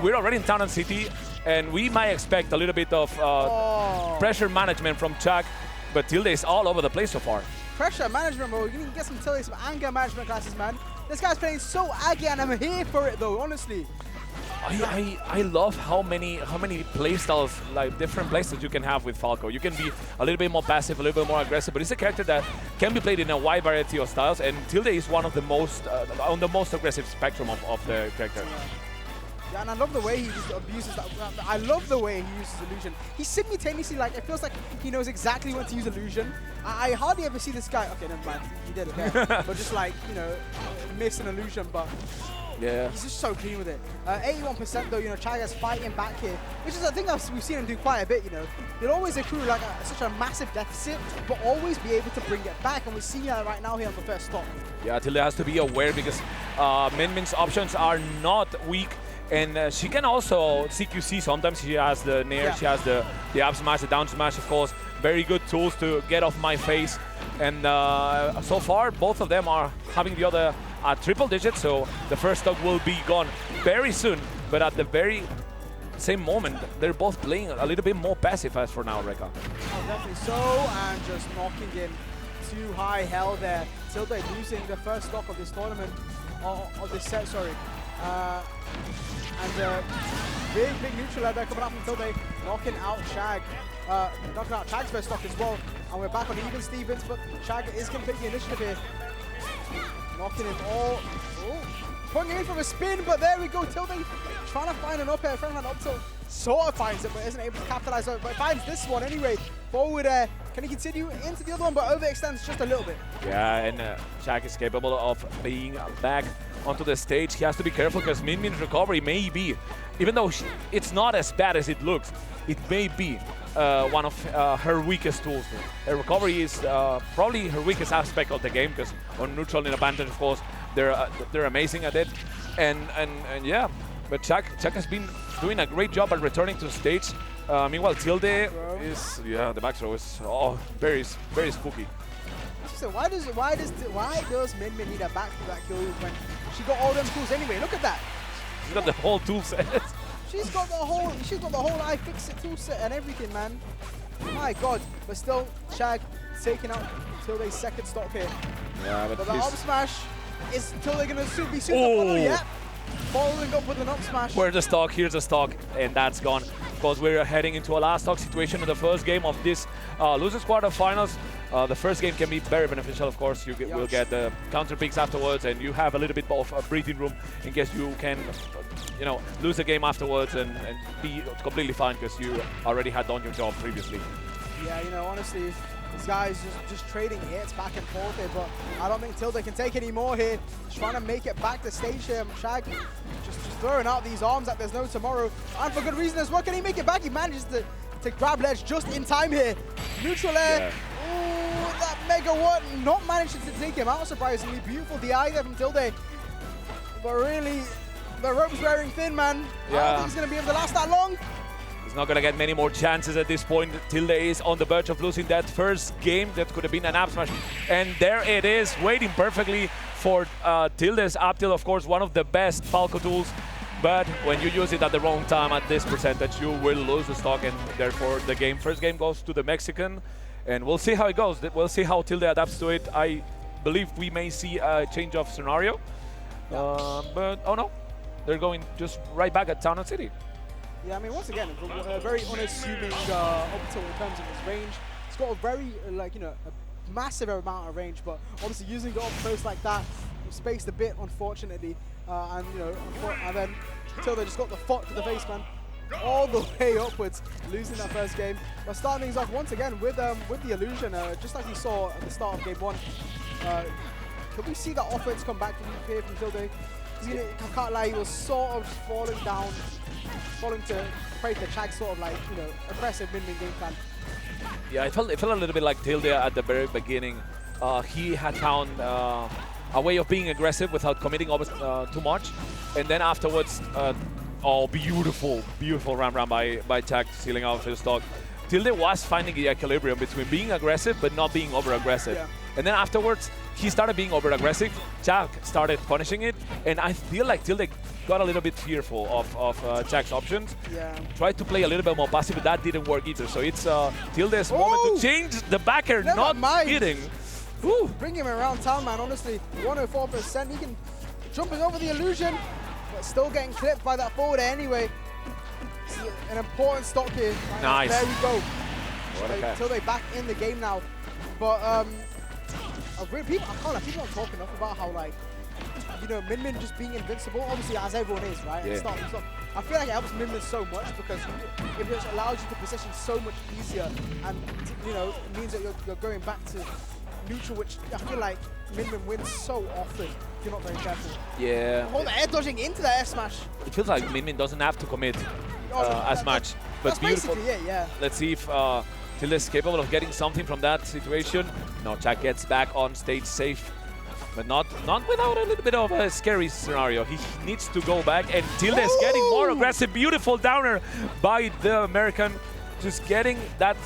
We're already in Town and City, and we might expect a little bit of pressure management from Chag, but Tilde is all over the place so far. Pressure management, bro. You can get some Tilde, some anger management classes, man. This guy's playing so aggy, and I'm here for it, though, honestly. I love how many playstyles, like different playstyles you can have with Falco. You can be a little bit more passive, a little bit more aggressive, but it's a character that can be played in a wide variety of styles, and Tilde is one of the most, on the most aggressive spectrum of the character. Yeah, and I love the way he just abuses that. I love the way he uses illusion. He simultaneously, like, it feels like he knows exactly when to use illusion. I hardly ever see this guy. Okay, never mind. He did it there. But just like, you know, miss an illusion, but yeah, he's just so clean with it. 81% though, you know, Chag is fighting back here, which is a thing we've seen him do quite a bit, you know. He'll always accrue like such a massive deficit, but always be able to bring it back, and we're seeing that right now here on the first stop. Yeah, Tilde has to be aware because Min Min's options are not weak. And she can also CQC. Sometimes she has the nair, she has the up smash, the down smash, of course. Very good tools to get off my face. And so far, both of them are having the other triple digits, so the first stock will be gone very soon. But at the very same moment, they're both playing a little bit more passive as for now, Reka. Oh, definitely so, and just knocking in too high hell there. Tilde losing the first stock of this tournament, of this set, sorry. And big neutral there coming up from Tilde, knocking out Chag. Knocking out Chag's first stock as well. And we're back on even Stevens, but Chag is going to take the initiative here. Knocking him all. Putting in from a spin, but there we go. Tilde trying to find an up air, trying to find an up tilt. Sort of finds it, but isn't able to capitalize on it. But finds this one anyway. Forward air. Can he continue into the other one, but overextends just a little bit? Yeah, and Chag is capable of being back onto the stage. He has to be careful because Min Min's recovery may be, even though it's not as bad as it looks, it may be one of her weakest tools. Her recovery is probably her weakest aspect of the game, because on neutral in advantage, of course, they're amazing at it. And yeah, but Chag has been doing a great job at returning to the stage. Meanwhile, Tilde is, the back throw is very spooky. So why does Min Min need a back kill when she got all them tools anyway? Look at that. She's got the whole tool set. She's got the whole iFixit tool set and everything, man. My God, but still Chag taking out Tilde's second stock here. Yeah, but the up smash is Tilde gonna be soon to follow. Yeah, following up with an up smash. Where's the stock? Here's the stock, and that's gone. Of course, we're heading into a last stock situation in the first game of this losers quarterfinals. The first game can be very beneficial, of course. You will get the counter picks afterwards, and you have a little bit of a breathing room in case you can, lose the game afterwards and be completely fine because you already had done your job previously. Yeah, honestly, this guy's just trading hits back and forth here, but I don't think Tilde can take any more here. Just trying to make it back to stage here. Chag just throwing out these arms like there's no tomorrow, and for good reason as well. Can he make it back? He manages to grab ledge just in time here. Neutral air. Yeah. Ooh, that mega one not managing to take him out, surprisingly. Beautiful DI there from Tilde. But really, the rope's wearing thin, man. Yeah. I don't think he's going to be able to last that long. He's not going to get many more chances at this point. Tilde is on the verge of losing that first game. That could have been an up smash. And there it is, waiting perfectly for Tilde's up tilt. Of course, one of the best Falco tools. But when you use it at the wrong time at this percentage, you will lose the stock, and therefore the first game goes to the Mexican. And we'll see how it goes. We'll see how Tilde adapts to it. I believe we may see a change of scenario. But, oh no, they're going just right back at Town and City. Yeah, I mean, once again, a very unassuming up tilt in terms of his range. He's got a very, a massive amount of range, but obviously using it up close like that, spaced a bit, unfortunately. And then Tilde just got the foot to the face, man. All the way upwards, losing that first game. But starting things off once again with the illusion, just like we saw at the start of game one. Could we see that offense come back from Tilde? I can't lie, he was sort of just falling to pray to Chag sort of aggressive Min Min game plan. Yeah, it felt a little bit like Tilde at the very beginning. He had found a way of being aggressive without committing too much, and then afterwards, beautiful round by Chag, sealing out his stock. Tilde was finding the equilibrium between being aggressive but not being over-aggressive. Yeah. And then afterwards, he started being over-aggressive. Chag started punishing it, and I feel like Tilde got a little bit fearful of Chag's options. Yeah. Tried to play a little bit more passive, but that didn't work either. So it's Tilde's moment to change the backer, not hitting. Woo. Bring him around town, man, honestly. 104%. He can jumping over the illusion, but still getting clipped by that forward anyway. It's an important stop here. Nice. There we go. Tilde back in the game now. But people don't talk enough about how, like, you know, Min Min just being invincible, obviously, as everyone is, right? Yeah. It's not, I feel like it helps Min Min so much because it just allows you to position so much easier, and you know, it means that you're going back to neutral, which I feel like Min Min wins so often if you're not very careful. Yeah. Oh, the air dodging into the air smash. It feels like Min Min doesn't have to commit as much, but that's beautiful. Basically, yeah. Let's see if Tilde is capable of getting something from that situation. No, Chag gets back on stage safe, but not without a little bit of a scary scenario. He needs to go back, and Tilde is getting more aggressive. Beautiful downer by the American, just getting that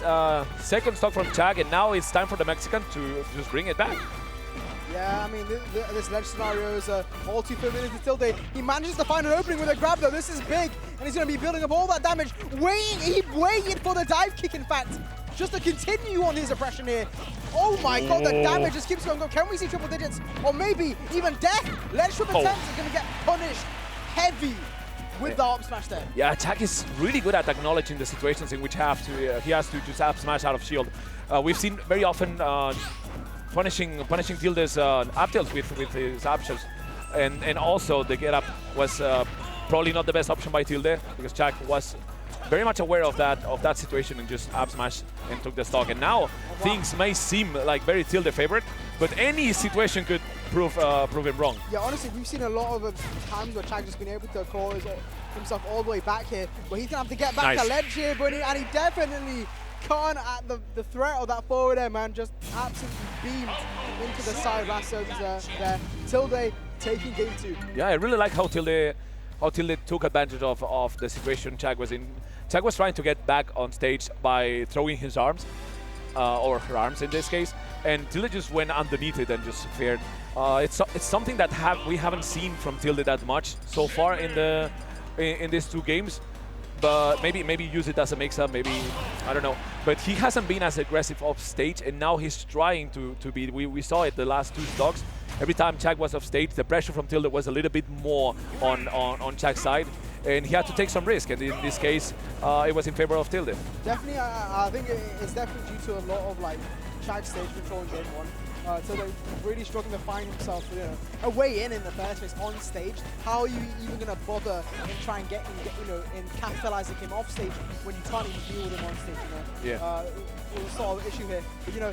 second stock from Chag, and now it's time for the Mexican to just bring it back. Yeah, I mean, this ledge scenario is all too familiar to Tilde. He manages to find an opening with a grab, though. This is big, and he's going to be building up all that damage. He waited for the dive kick, in fact, just to continue on his oppression here. Oh my god, the damage just keeps going. Can we see triple digits? Or maybe even death? Ledge triple attempts is going to get punished heavy with the up smash there. Yeah, Chag is really good at acknowledging the situations in which he has to just up smash out of shield. We've seen very often punishing Tilde's up tilts with his options, and also the get up was probably not the best option by Tilde, because Chag was very much aware of that situation and just up smash and took the stock. And now things may seem like very Tilde favorite, but any situation could prove him wrong. Yeah, honestly, we've seen a lot of times where Chag has been able to call himself all the way back here, but he's gonna have to get back to ledge here, but and he definitely can't at the threat of that forward air, man. Just absolutely beamed into the side blasters there. Tilde taking game 2. Yeah, I really like how Tilde took advantage of the situation Chag was in. Chag was trying to get back on stage by throwing his arms, or her arms in this case, and Tilde just went underneath it and just fared. It's something that we haven't seen from Tilde that much so far in these 2 games. But maybe use it as a mix-up, maybe, I don't know. But he hasn't been as aggressive off stage, and now he's trying to be. We saw it the last 2 stocks. Every time Chag was off stage, the pressure from Tilde was a little bit more on Chag's side, and he had to take some risk. And in this case, it was in favor of Tilde. Definitely, I think it's definitely due to a lot of like Chag stage control in game 1. Tilde really struggling to find himself, you know, a way in the first place on stage. How are you even going to bother and try and get in capitalizing him off stage when you can't even deal with him on stage? You know? Yeah. It was sort of an issue here, but you know,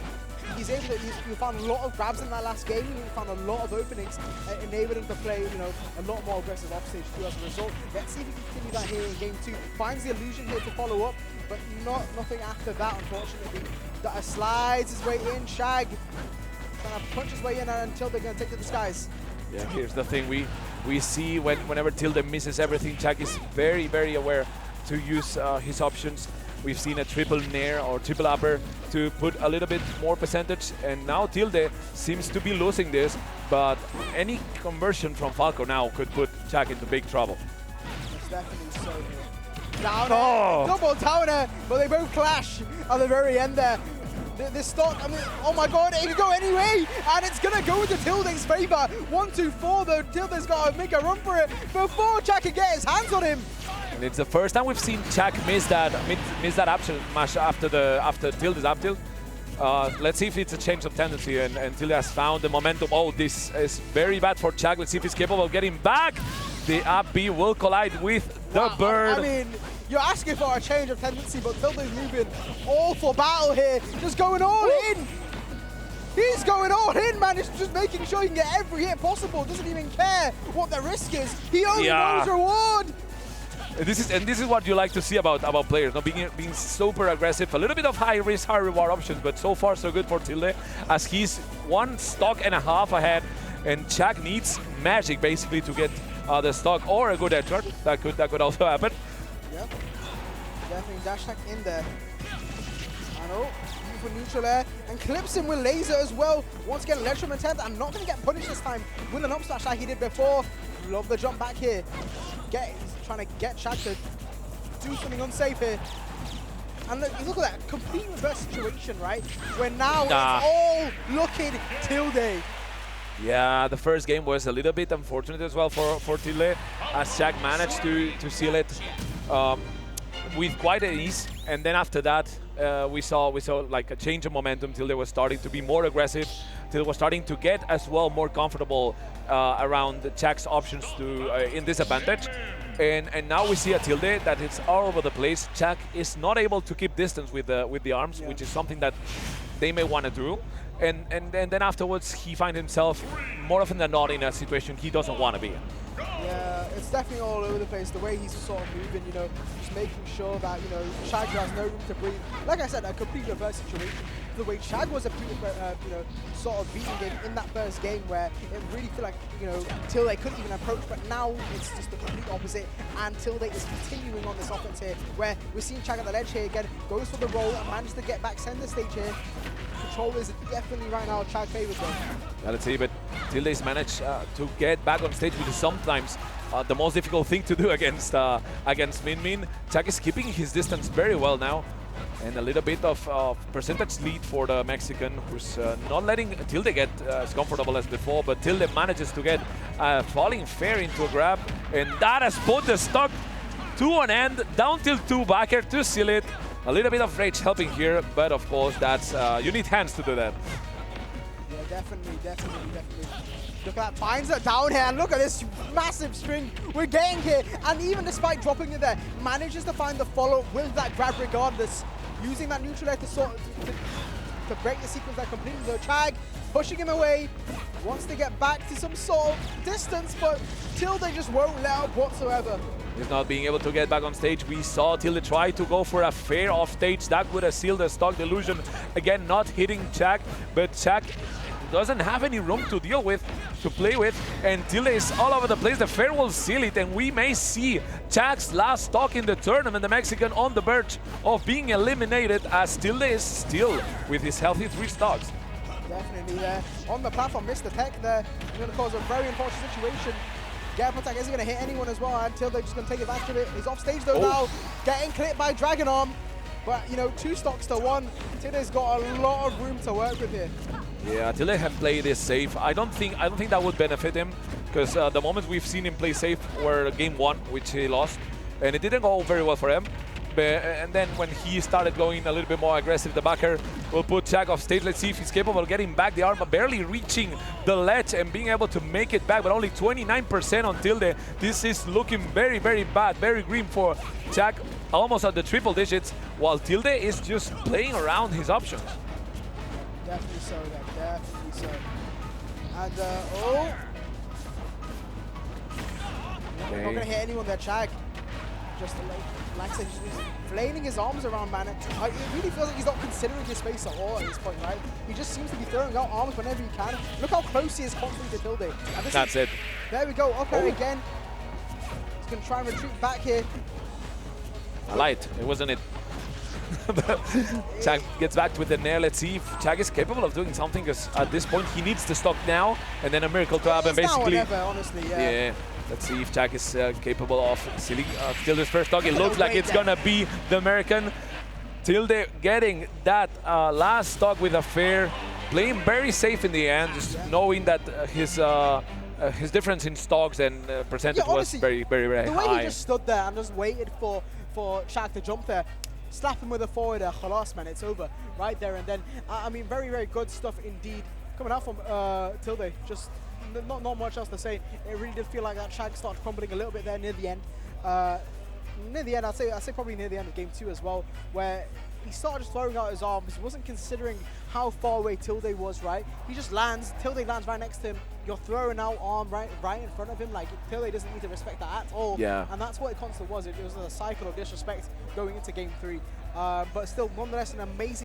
he's able to. He found a lot of grabs in that last game. He found a lot of openings, enabled him to play, you know, a lot more aggressive off stage too. As a result, let's see if he can continue that here in game 2. Finds the illusion here to follow up, but nothing after that, unfortunately. That slides his way in. Chag trying to punch his way in until they're going to take to the skies. Yeah, here's the thing. We see whenever Tilde misses everything, Chag is very, very aware to use his options. We've seen a triple nair or triple upper to put a little bit more percentage, and now Tilde seems to be losing this, but any conversion from Falco now could put Chag into big trouble. It's definitely so. Downer, double downer, but they both clash at the very end there. This stock, I mean, oh my god, it can go anyway, and it's gonna go into Tilde's favor. 1-2-4 though, Tilde's gotta make a run for it before Chag can get his hands on him. And it's the first time we've seen Chag miss that option smash after Tilde's up tilt. Let's see if it's a change of tendency, and Tilde has found the momentum. Oh, this is very bad for Chag. Let's see if he's capable of getting back. The up B will collide with the bird. I mean, you're asking for a change of tendency, but Tilde's moving all for battle here. Just going all in. He's going all in, man. He's just making sure he can get every hit possible. Doesn't even care what the risk is. He only knows reward. This is what you like to see about players, not being super aggressive. A little bit of high risk, high reward options, but so far so good for Tilde, as he's 1.5 stocks ahead, and Chag needs magic basically to get the stock or a good edge guard. That could also happen. Yep, definitely dash attack in there. I know, beautiful neutral air, and clips him with laser as well. Once again, ledge from intent, and not going to get punished this time with an up smash like he did before. Love the jump back here. He's trying to get Chag to do something unsafe here. And look at that, complete reverse situation, right? Where now it's all looking Tilde. Yeah, the first game was a little bit unfortunate as well for Tilde, as Chag managed to seal it with quite an ease. And then after that, we saw like a change of momentum. Tilde was starting to be more aggressive. Tilde was starting to get as well more comfortable around Chag's options to in this advantage. And now we see a Tilde that is all over the place. Chag is not able to keep distance with the arms, which is something that they may want to do. And then afterwards, he finds himself more often than not in a situation he doesn't want to be in. Yeah, it's definitely all over the place. The way he's sort of moving, you know, just making sure that, you know, Chag has no room to breathe. Like I said, a complete reverse situation. The way Chag was, you know, sort of beating him in that first game, where it really felt like, you know, Tilde couldn't even approach. But now it's just the complete opposite, and Tilde is continuing on this offense here, where we're seeing Chag at the ledge here again, goes for the roll and manages to get back center stage here. Control is definitely right now Chag favors them. Yeah, let's see, but Tilde's managed to get back on stage, which is sometimes the most difficult thing to do against Min Min. Chag is keeping his distance very well now, and a little bit of percentage lead for the Mexican, who's not letting Tilde get as comfortable as before, but Tilde manages to get falling fair into a grab, and that has put the stock to an end, down till 2 backer to seal it. A little bit of rage helping here, but of course that's you need hands to do that. Yeah, definitely. Look at that, finds it down here, and look at this massive string we're getting here. And even despite dropping it there, manages to find the follow-up with that grab regardless, using that neutral air to sort to break the sequence there completely. So Chag pushing him away, wants to get back to some sort of distance, but Tilde just won't let up whatsoever. He's not being able to get back on stage. We saw Tilde try to go for a fair off stage. That would have sealed the stock delusion. Again, not hitting Chag, but Chag doesn't have any room to deal with, to play with, and Tilde is all over the place. The fair will seal it, and we may see Chag's last stock in the tournament, the Mexican on the verge of being eliminated, as Tilde is still with his healthy 3 stocks. Definitely there. On the platform, missed the tech there. It's going to cause a very unfortunate situation. Gap attack isn't going to hit anyone as well, until they're just going to take advantage of it. He's off stage though now, getting clipped by Dragon Arm. But, you know, 2 stocks to 1. Tilde's got a lot of room to work with here. Yeah, Tilde have played this safe. I don't think that would benefit him, because the moments we've seen him play safe were game 1, which he lost, and it didn't go very well for him. And then when he started going a little bit more aggressive, the backer will put Chag off stage. Let's see if he's capable of getting back the arm, but barely reaching the ledge and being able to make it back, but only 29% on Tilde. This is looking very, very bad, very grim for Chag, almost at the triple digits, while Tilde is just playing around his options. Definitely so, definitely so. And, oh! We're not going to hit anyone there, Chag. Just like I said, he's flailing his arms around, man. It really feels like he's not considering his space at all at this point, right? He just seems to be throwing out arms whenever he can. Look how close he is constantly to Tilde. That's it. There we go, up there again. He's going to try and retreat back here. Light, it wasn't it. Chag gets back with the nair. Let's see if Chag is capable of doing something, because at this point he needs the stock now, and then a miracle to happen, basically. Now or never, honestly, yeah. Let's see if Chag is capable of sealing Tilde's first stock. It looks like it's gonna be the American. Tilde getting that last stock with a fair, playing very safe in the end, just knowing that his difference in stocks and percentage was very, very, very high. The way he just stood there and just waited for Chag to jump there, slap him with a forward there, khalas, man, it's over right there and then. I mean, very, very good stuff indeed coming out from Tilde. Just not much else to say. It really did feel like that Chag started crumbling a little bit there near the end. Near the end, I'd say probably near the end of game 2 as well, where he started just throwing out his arms. He wasn't considering how far away Tilde was, right? He just lands, Tilde lands right next to him. You're throwing out arm right in front of him. Like, Tilde doesn't need to respect that at all. Yeah. And that's what it constantly was. It was a cycle of disrespect going into game 3. But still, nonetheless, an amazing